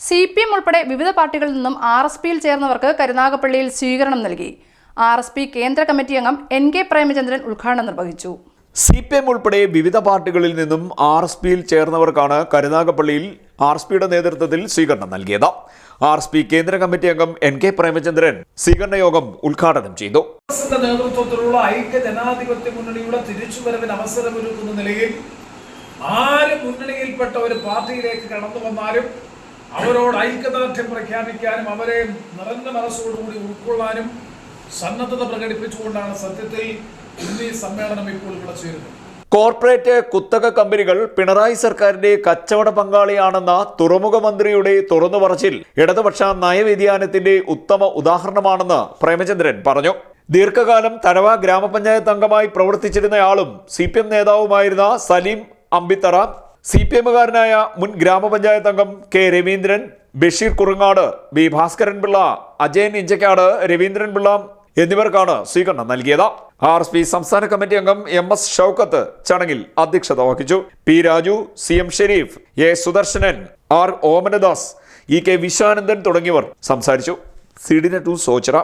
CPM ഉൾപ്പെടെ വിവിധ പാർട്ടികളിൽ നിന്നും RSPയിൽ ചേർന്നവർക്ക് കരുനാഗപ്പള്ളിയിൽ സ്വീകരണം നൽകി. RSP കേന്ദ്ര കമ്മിറ്റി അംഗം NK പ്രേമചന്ദ്രൻ ഉദ്ഘാടനം നിർവഹിച്ചു. CPM ഉൾപ്പെടെ വിവിധ പാർട്ടികളിൽ നിന്നും RSPയിൽ ചേർന്നവർക്കാണ് കരുനാഗപ്പള്ളിയിൽ RSPയുടെ നേതൃത്വത്തിൽ സ്വീകരണം നൽകിയത്. RSP കേന്ദ്ര കമ്മിറ്റി അംഗം NK പ്രേമചന്ദ്രൻ സ്വീകരണ യോഗം ഉദ്ഘാടനം ചെയ്തു. നേതൃത്വത്തിലുള്ള ഐക്യ ജനാധിപത്യ മുന്നണിയുടെ തിരിച്ചുവരവിന് അവസരമൊരുക്കുന്ന നിലയിൽ ആര് മുന്നണിയിൽപ്പെട്ട ഒരു പാർട്ടിയിലേക്ക് കടന്നു വന്നാലും അവരോട് ഐക്യദാർഢ്യം പ്രഖ്യാപിക്കാനും അവരെ നിറഞ്ഞ മനസ്സോടുകൂടി ഉൾക്കൊള്ളാനും സന്നദ്ധത പ്രകടിപ്പിച്ചുകൊണ്ടാണ് സത്യത്തിൽ ഈ സമ്മേളനം ഇപ്പോൾ ഇവിടെ ചേരുന്നത്. കോർപ്പറേറ്റ് കുത്തക കമ്പനികൾ പിണറായി സർക്കാരിന്റെ കച്ചവട പങ്കാളിയാണെന്ന തുറമുഖ മന്ത്രിയുടെ തുറന്നു പറച്ചിൽ ഇടതുപക്ഷ നയവ്യതിയാനത്തിന്റെ ഉത്തമ ഉദാഹരണമാണെന്ന് പ്രേമചന്ദ്രൻ പറഞ്ഞു. ദീർഘകാലം തഴവ ഗ്രാമപഞ്ചായത്ത് അംഗമായി പ്രവർത്തിച്ചിരുന്നയാളും CPM നേതാവുമായിരുന്ന സലീം അമ്പിത്തറ, CPMകാരനായ മുൻ ഗ്രാമപഞ്ചായത്ത് അംഗം K രവീന്ദ്രൻ, ബഷീർ കുറുങ്ങാട്, B ഭാസ്കരൻ പിള്ള, അജയൻ ഇഞ്ചക്കാട്, രവീന്ദ്രൻ പിള്ള എന്നിവർക്കാണ് സ്വീകരണം നൽകിയത്. RSP സംസ്ഥാന കമ്മിറ്റി അംഗം MS ഷൗക്കത്ത് ചടങ്ങിൽ അധ്യക്ഷത വഹിച്ചു. P Raju, CM Sharif, A Sudarsanan, R Omanadas, EK Vishwanandan തുടങ്ങിയവർ സംസാരിച്ചു. CDN2 സോച്ചിറ.